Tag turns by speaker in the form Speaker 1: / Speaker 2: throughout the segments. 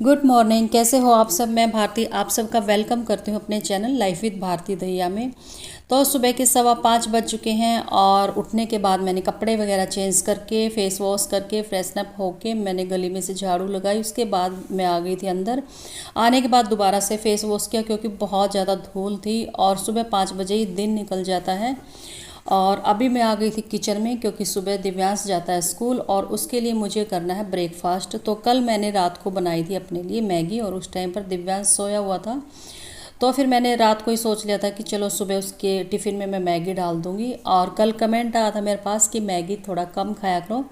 Speaker 1: Good morning. कैसे हो आप सब। मैं भारती आप सबका वेलकम करती हूँ अपने channel life with Bharti Dahiya में। तो सुबह के 5:15 बज चुके हैं और उठने के बाद मैंने कपड़े वगैरह चेंज करके फेस वॉश करके फ्रेशन अप होके मैंने गली में से झाड़ू लगाई। उसके बाद मैं आ गई थी अंदर। आने के बाद दोबारा से फेस वॉश किया क्योंकि बहुत ज़्यादा धूल थी और सुबह 5 बजे ही दिन निकल जाता है। और अभी मैं आ गई थी किचन में क्योंकि सुबह दिव्यांश जाता है स्कूल और उसके लिए मुझे करना है ब्रेकफास्ट। तो कल मैंने रात को बनाई थी अपने लिए मैगी और उस टाइम पर दिव्यांश सोया हुआ था। तो फिर मैंने रात को ही सोच लिया था कि चलो सुबह उसके टिफ़िन में मैं मैगी डाल दूँगी। और कल कमेंट आया था मेरे पास कि मैगी थोड़ा कम खाया करो।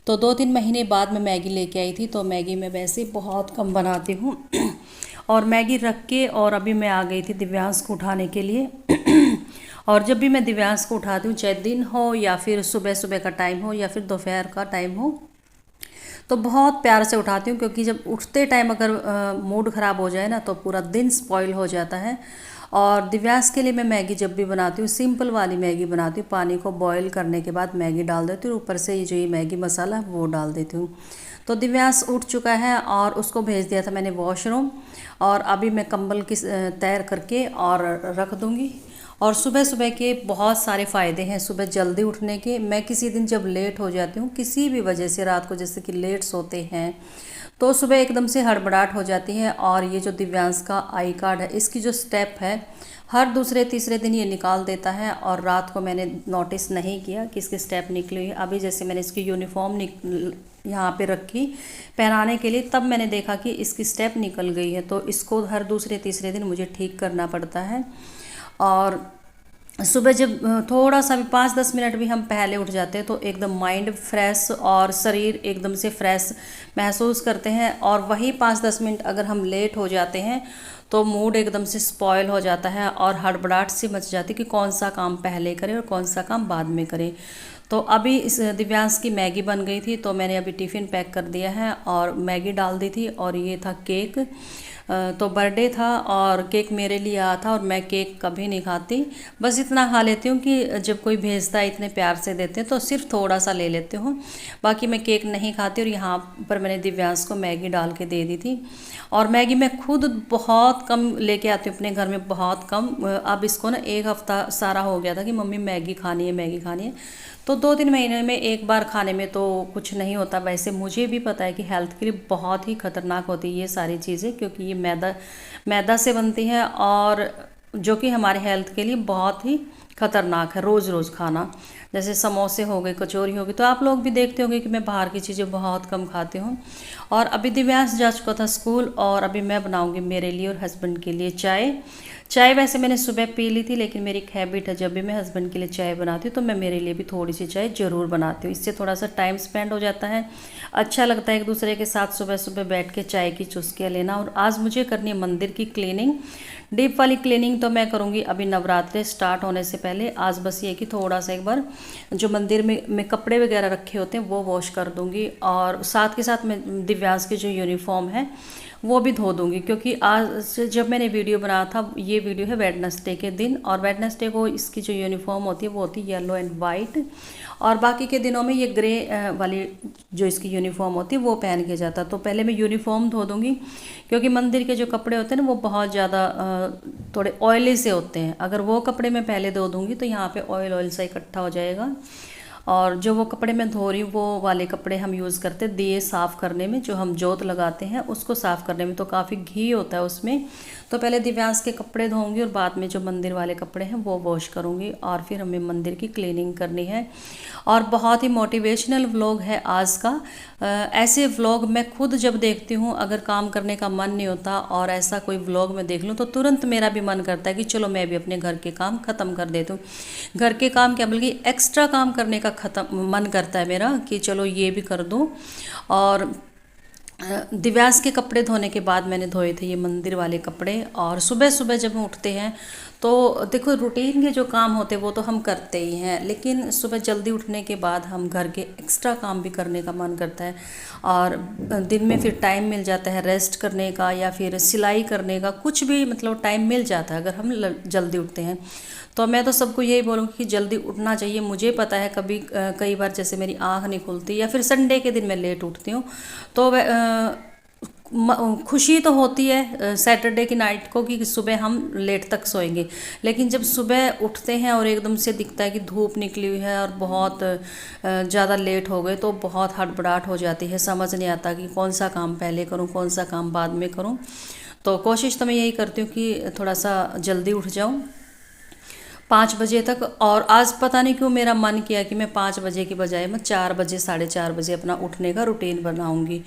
Speaker 1: तो 2-3 महीने बाद मैं मैगी लेके आई थी। तो मैगी मैं वैसे ही बहुत कम बनाती हूँ और मैगी रख के और अभी मैं आ गई थी दिव्यांश को उठाने के लिए। और जब भी मैं दिव्यांश को उठाती हूँ चाहे दिन हो या फिर सुबह सुबह का टाइम हो या फिर दोपहर का टाइम हो तो बहुत प्यार से उठाती हूँ क्योंकि जब उठते टाइम अगर मूड ख़राब हो जाए ना तो पूरा दिन स्पॉइल हो जाता है। और दिव्यांश के लिए मैं मैगी जब भी बनाती हूँ सिंपल वाली मैगी बनाती हूँ। पानी को बॉईल करने के बाद मैगी डाल देती हूँ, ऊपर से ये जो ये मैगी मसाला वो डाल देती हूँ। तो दिव्यांश उठ चुका है और उसको भेज दिया था मैंने वॉशरूम। और अभी मैं कंबल की तैर करके और रख दूँगी। और सुबह सुबह के बहुत सारे फ़ायदे हैं सुबह जल्दी उठने के। मैं किसी दिन जब लेट हो जाती हूँ किसी भी वजह से रात को जैसे कि लेट सोते हैं तो सुबह एकदम से हड़बड़ाहट हो जाती है। और ये जो दिव्यांश का आई कार्ड है इसकी जो स्टेप है हर दूसरे तीसरे दिन ये निकाल देता है। और रात को मैंने नोटिस नहीं किया कि इसकी स्टेप निकली हुई है। अभी जैसे मैंने इसकी यूनिफॉर्म यहाँ पे रखी पहनाने के लिए तब मैंने देखा कि इसकी स्टेप निकल गई है। तो इसको हर दूसरे तीसरे दिन मुझे ठीक करना पड़ता है। और सुबह जब थोड़ा सा भी 5-10 मिनट भी हम पहले उठ जाते हैं तो एकदम माइंड फ्रेश और शरीर एकदम से फ्रेश महसूस करते हैं। और वही 5-10 मिनट अगर हम लेट हो जाते हैं तो मूड एकदम से स्पॉइल हो जाता है और हड़बड़ाहट सी मच जाती है कि कौन सा काम पहले करें और कौन सा काम बाद में करें। तो अभी इस दिव्यांश की मैगी बन गई थी तो मैंने अभी टिफ़िन पैक कर दिया है और मैगी डाल दी थी। और ये था केक। तो बर्थडे था और केक मेरे लिए आया था और मैं केक कभी नहीं खाती। बस इतना खा लेती हूँ कि जब कोई भेजता है इतने प्यार से देते हैं तो सिर्फ थोड़ा सा ले लेती हूँ, बाकी मैं केक नहीं खाती। और यहाँ पर मैंने दिव्यांश को मैगी डाल के दे दी थी। और मैगी मैं खुद बहुत कम लेके आती हूँ अपने घर में, बहुत कम। अब इसको ना 1 हफ्ता सारा हो गया था कि मम्मी मैगी खानी है मैगी खानी है। तो 2-3 महीने में एक बार खाने में तो कुछ नहीं होता। वैसे मुझे भी पता है कि हेल्थ के लिए बहुत ही ख़तरनाक होती है ये सारी चीज़ें क्योंकि ये मैदा से बनती है और जो कि हमारे हेल्थ के लिए बहुत ही ख़तरनाक है रोज़ रोज़ खाना। जैसे समोसे हो गए, कचौरी हो गई, तो आप लोग भी देखते होंगे कि मैं बाहर की चीज़ें बहुत कम खाती हूँ। और अभी दिव्यांश जा चुका था स्कूल और अभी मैं बनाऊँगी मेरे लिए और हस्बैंड के लिए चाय वैसे मैंने सुबह पी ली थी लेकिन मेरी एक हैबिट है जब भी मैं हस्बैंड के लिए चाय बनाती हूँ तो मैं मेरे लिए भी थोड़ी सी चाय ज़रूर बनाती हूँ। इससे थोड़ा सा टाइम स्पेंड हो जाता है, अच्छा लगता है एक दूसरे के साथ सुबह सुबह बैठ के चाय की चुस्कियाँ लेना। और आज मुझे करनी है मंदिर की क्लीनिंग, डीप वाली क्लीनिंग तो मैं करूँगी अभी नवरात्रे स्टार्ट होने से पहले। आज बस ये कि थोड़ा सा एक बार जो मंदिर में कपड़े वगैरह रखे होते हैं वो वॉश कर दूँगी और साथ के साथ मैं दिव्यांश की जो यूनिफॉर्म है वो भी धो दूँगी। क्योंकि आज जब मैंने वीडियो बनाया था ये वीडियो है वेडनेसडे के दिन और वेडनेसडे को इसकी जो यूनिफॉर्म होती है वो होती है येलो एंड वाइट और बाकी के दिनों में ये ग्रे वाली जो इसकी यूनिफॉर्म होती है वो पहन के जाता। तो पहले मैं यूनिफॉर्म धो दूँगी क्योंकि मंदिर के जो कपड़े होते हैं ना वो बहुत ज़्यादा थोड़े ऑयली से होते हैं। अगर वो कपड़े मैं पहले धो दूँगी तो यहाँ पे ऑयल सा इकट्ठा हो जाएगा। और जो वो कपड़े मैं धो रही हूँ वो वाले कपड़े हम यूज़ करते हैं दिए साफ़ करने में, जो हम जोत लगाते हैं उसको साफ़ करने में, तो काफ़ी घी होता है उसमें। तो पहले दिव्यांश के कपड़े धोऊंगी और बाद में जो मंदिर वाले कपड़े हैं वो वॉश करूंगी और फिर हमें मंदिर की क्लीनिंग करनी है। और बहुत ही मोटिवेशनल व्लॉग है आज का। ऐसे व्लॉग मैं खुद जब देखती हूँ अगर काम करने का मन नहीं होता और ऐसा कोई व्लॉग मैं देख लूँ तो तुरंत मेरा भी मन करता है कि चलो मैं भी अपने घर के काम ख़त्म कर देती हूँ। घर के काम क्या बल्कि एक्स्ट्रा काम करने का मन करता है मेरा कि चलो ये भी कर दूँ। और दिव्यांश के कपड़े धोने के बाद मैंने धोए थे ये मंदिर वाले कपड़े। और सुबह सुबह जब हम उठते हैं तो देखो रूटीन के जो काम होते हैं वो तो हम करते ही हैं, लेकिन सुबह जल्दी उठने के बाद हम घर के एक्स्ट्रा काम भी करने का मन करता है। और दिन में फिर टाइम मिल जाता है रेस्ट करने का या फिर सिलाई करने का, कुछ भी मतलब टाइम मिल जाता है अगर हम जल्दी उठते हैं। तो मैं तो सबको यही बोलूँगी कि जल्दी उठना चाहिए। मुझे पता है कई बार जैसे मेरी आँख नहीं खुलती या फिर संडे के दिन मैं लेट उठती हूँ तो खुशी तो होती है सैटरडे की नाइट को कि सुबह हम लेट तक सोएंगे, लेकिन जब सुबह उठते हैं और एकदम से दिखता है कि धूप निकली हुई है और बहुत ज़्यादा लेट हो गए, तो बहुत हड़बड़ाहट हो जाती है, समझ नहीं आता कि कौन सा काम पहले करूं कौन सा काम बाद में करूं। तो कोशिश तो मैं यही करती हूँ कि थोड़ा सा जल्दी उठ जाऊँ 5 बजे तक। और आज पता नहीं क्यों मेरा मन किया कि मैं 5 बजे की बजाय मैं 4 बजे 4:30 बजे अपना उठने का रूटीन बनाऊंगी।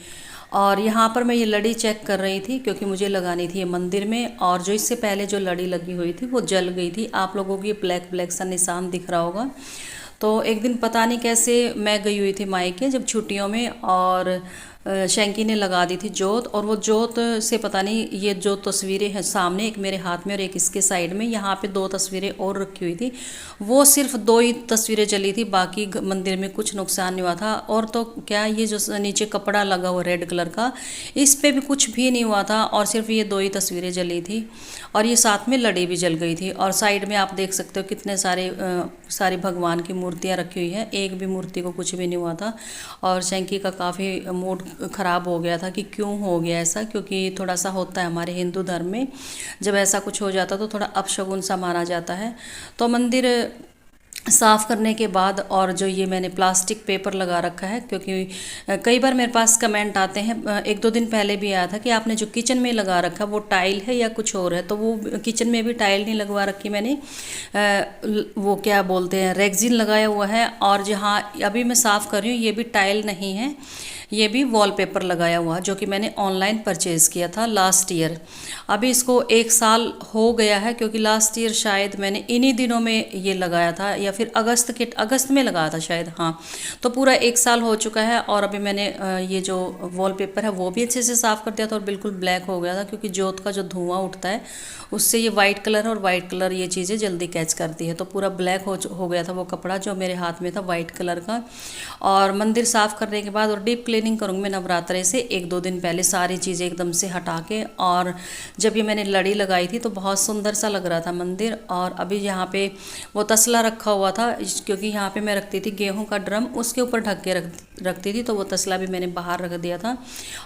Speaker 1: और यहाँ पर मैं ये लड़ी चेक कर रही थी क्योंकि मुझे लगानी थी ये मंदिर में, और जो इससे पहले जो लड़ी लगी हुई थी वो जल गई थी। आप लोगों को ये ब्लैक ब्लैक सा निशान दिख रहा होगा। तो एक दिन पता नहीं कैसे मैं गई हुई थी मायके जब छुट्टियों में, और शैंकी ने लगा दी थी जोत, और वो जोत से पता नहीं ये जो तस्वीरें हैं सामने, एक मेरे हाथ में और एक इसके साइड में, यहाँ पे 2 तस्वीरें और रखी हुई थी, वो सिर्फ 2 ही तस्वीरें जली थी, बाकी मंदिर में कुछ नुकसान नहीं हुआ था। और तो क्या, ये जो नीचे कपड़ा लगा हुआ रेड कलर का, इस पे भी कुछ भी नहीं हुआ था, और सिर्फ ये 2 ही तस्वीरें जली थी, और ये साथ में लड़ी भी जल गई थी। और साइड में आप देख सकते हो कितने सारे भगवान की मूर्तियाँ रखी हुई हैं, एक भी मूर्ति को कुछ भी नहीं हुआ था। और शैंकी का काफ़ी मूड ख़राब हो गया था कि क्यों हो गया ऐसा, क्योंकि थोड़ा सा होता है हमारे हिंदू धर्म में, जब ऐसा कुछ हो जाता तो थोड़ा अपशगुन सा माना जाता है। तो मंदिर साफ़ करने के बाद, और जो ये मैंने प्लास्टिक पेपर लगा रखा है, क्योंकि कई बार मेरे पास कमेंट आते हैं, 1-2 दिन पहले भी आया था कि आपने जो किचन में लगा रखा वो टाइल है या कुछ और है। तो वो किचन में भी टाइल नहीं लगवा रखी मैंने, वो क्या बोलते हैं, रेक्सिन लगाया हुआ है। और जहाँ अभी मैं साफ़ कर रही हूँ ये भी टाइल नहीं है, ये भी वॉलपेपर लगाया हुआ, जो कि मैंने ऑनलाइन परचेज़ किया था लास्ट ईयर। अभी इसको 1 साल हो गया है, क्योंकि लास्ट ईयर शायद मैंने इन्हीं दिनों में ये लगाया था, या फिर अगस्त में लगाया था शायद, हाँ। तो पूरा 1 साल हो चुका है। और अभी मैंने ये जो वॉलपेपर है वो भी अच्छे से साफ़ कर दिया था, और बिल्कुल ब्लैक हो गया था, क्योंकि जोत का जो धुआं उठता है उससे ये वाइट कलर है, और वाइट कलर ये चीज़ें जल्दी कैच करती है। तो पूरा ब्लैक हो गया था वो कपड़ा जो मेरे हाथ में था वाइट कलर का। और मंदिर साफ़ करने के बाद और डीप क्लीनिंग करूँगी मैं नवरात्रे से 1-2 दिन पहले, सारी चीज़ें एकदम से हटा के। और जब ये मैंने लड़ी लगाई थी तो बहुत सुंदर सा लग रहा था मंदिर। और अभी यहाँ पे वो तसला रखा हुआ था, क्योंकि यहाँ पे मैं रखती थी गेहूं का ड्रम, उसके ऊपर ढक के रखती थी, तो वो तसला भी मैंने बाहर रख दिया था।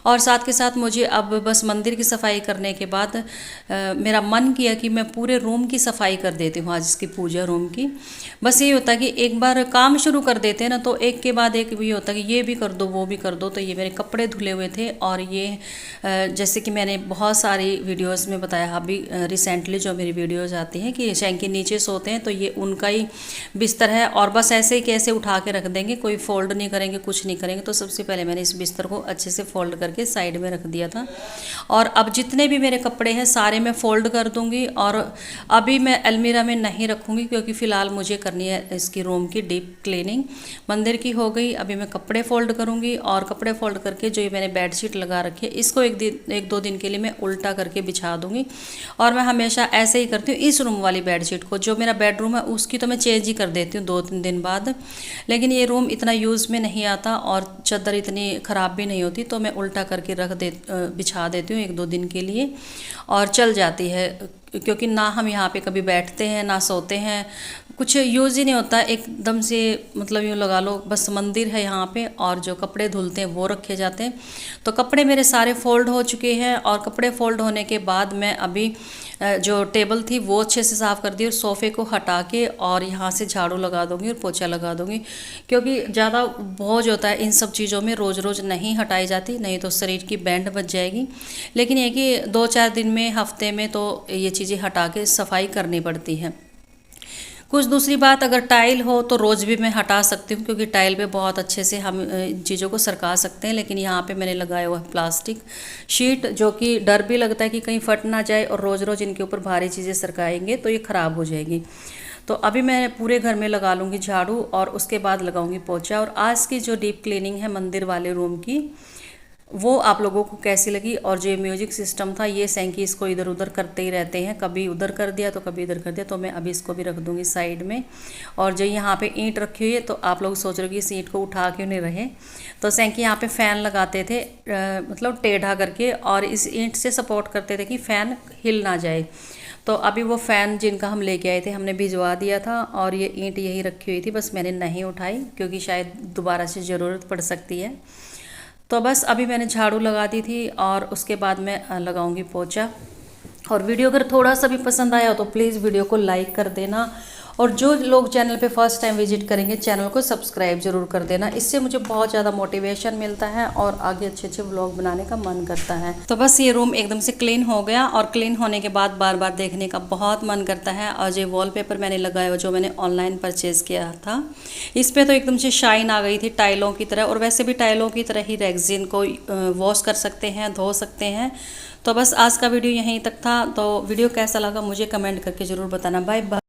Speaker 1: और साथ के साथ मुझे अब बस मंदिर की सफाई करने के बाद मेरा मन किया कि मैं पूरे रूम की सफाई कर देती हूँ, आज इसकी पूजा रूम की। बस ये होता है कि एक बार काम शुरू कर देते हैं ना, तो एक के बाद एक भी होता है कि ये भी कर दो वो भी कर दो। तो ये मेरे कपड़े धुले हुए थे, और ये जैसे कि मैंने बहुत सारी वीडियोस में बताया, अभी रिसेंटली जो मेरी वीडियोस आती हैं कि शैंकी नीचे सोते हैं, तो ये उनका ही बिस्तर है, और बस ऐसे ही कैसे उठा के रख देंगे, कोई फोल्ड नहीं करेंगे, कुछ नहीं करेंगे। तो सबसे पहले मैंने इस बिस्तर को अच्छे से फोल्ड करके साइड में रख दिया था। और अब जितने भी मेरे कपड़े हैं सारे मैं फोल्ड कर दूंगी, और अभी मैं अलमीरा में नहीं रखूँगी, क्योंकि फ़िलहाल मुझे करनी है इसकी रूम की डीप क्लीनिंग। मंदिर की हो गई, अभी मैं कपड़े फोल्ड करूँगी, और कपड़े फोल्ड करके जो ये मैंने बेडशीट लगा रखी है इसको 1-2 दिन के लिए मैं उल्टा करके बिछा दूँगी। और मैं हमेशा ऐसे ही करती हूँ। इस रूम वाली बेडशीट को, जो मेरा बेडरूम है उसकी तो मैं चेंज ही कर देती हूँ 2-3 दिन बाद, लेकिन ये रूम इतना यूज़ में नहीं आता और चादर इतनी ख़राब भी नहीं होती, तो मैं उल्टा करके बिछा देती हूँ 1-2 दिन के लिए, और चल जाती है। क्योंकि ना हम यहाँ पे कभी बैठते हैं ना सोते हैं, कुछ यूज़ ही नहीं होता एकदम से, मतलब यूँ लगा लो बस मंदिर है यहाँ पे, और जो कपड़े धुलते हैं वो रखे जाते हैं। तो कपड़े मेरे सारे फोल्ड हो चुके हैं, और कपड़े फोल्ड होने के बाद मैं अभी जो टेबल थी वो अच्छे से साफ़ कर दी, और सोफ़े को हटा के और यहाँ से झाड़ू लगा दूँगी और पोछा लगा दूँगी, क्योंकि ज़्यादा बोझ होता है इन सब चीज़ों में, रोज़ रोज़ नहीं हटाई जाती, नहीं तो शरीर की बैंड बच जाएगी। लेकिन ये कि 2-4 दिन में, हफ्ते में तो ये चीज़ें हटा के सफाई करनी पड़ती है। कुछ दूसरी बात, अगर टाइल हो तो रोज़ भी मैं हटा सकती हूँ, क्योंकि टाइल पे बहुत अच्छे से हम इन चीज़ों को सरका सकते हैं। लेकिन यहाँ पे मैंने लगाया हुआ है प्लास्टिक शीट, जो कि डर भी लगता है कि कहीं फट ना जाए, और रोज़ रोज़ इनके ऊपर भारी चीज़ें सरकाएंगे तो ये ख़राब हो जाएगी। तो अभी मैं पूरे घर में लगा लूँगी झाड़ू, और उसके बाद लगाऊंगी पोछा। और आज की जो डीप क्लीनिंग है मंदिर वाले रूम की, वो आप लोगों को कैसी लगी। और जो म्यूजिक सिस्टम था, ये सैंकी इसको इधर उधर करते ही रहते हैं, कभी उधर कर दिया तो कभी इधर कर दिया, तो मैं अभी इसको भी रख दूंगी साइड में। और जो यहाँ पे ईंट रखी हुई है, तो आप लोग सोच रहे हो कि इस ईंट को उठा क्यों नहीं रहे, तो सैंकी यहाँ पे फ़ैन लगाते थे, मतलब टेढ़ा करके, और इस ईंट से सपोर्ट करते थे कि फ़ैन हिल ना जाए। तो अभी वो फ़ैन जिनका हम लेके आए थे हमने भिजवा दिया था, और ये ईंट यही रखी हुई थी, बस मैंने नहीं उठाई, क्योंकि शायद दोबारा से ज़रूरत पड़ सकती है। तो बस अभी मैंने झाड़ू लगा दी थी और उसके बाद मैं लगाऊंगी पोछा। और वीडियो अगर थोड़ा सा भी पसंद आया हो तो प्लीज़ वीडियो को लाइक कर देना, और जो लोग चैनल पे फर्स्ट टाइम विजिट करेंगे चैनल को सब्सक्राइब जरूर कर देना। इससे मुझे बहुत ज़्यादा मोटिवेशन मिलता है और आगे अच्छे अच्छे व्लॉग बनाने का मन करता है। तो बस ये रूम एकदम से क्लीन हो गया, और क्लीन होने के बाद बार बार देखने का बहुत मन करता है। और ये वॉलपेपर मैंने लगाया जो मैंने ऑनलाइन परचेज़ किया था, इस पर तो एकदम से शाइन आ गई थी टाइलों की तरह। और वैसे भी टाइलों की तरह ही रेक्सिन को वॉश कर सकते हैं, धो सकते हैं। तो बस आज का वीडियो यहीं तक था। तो वीडियो कैसा लगा मुझे कमेंट करके ज़रूर बताना। Bye bye.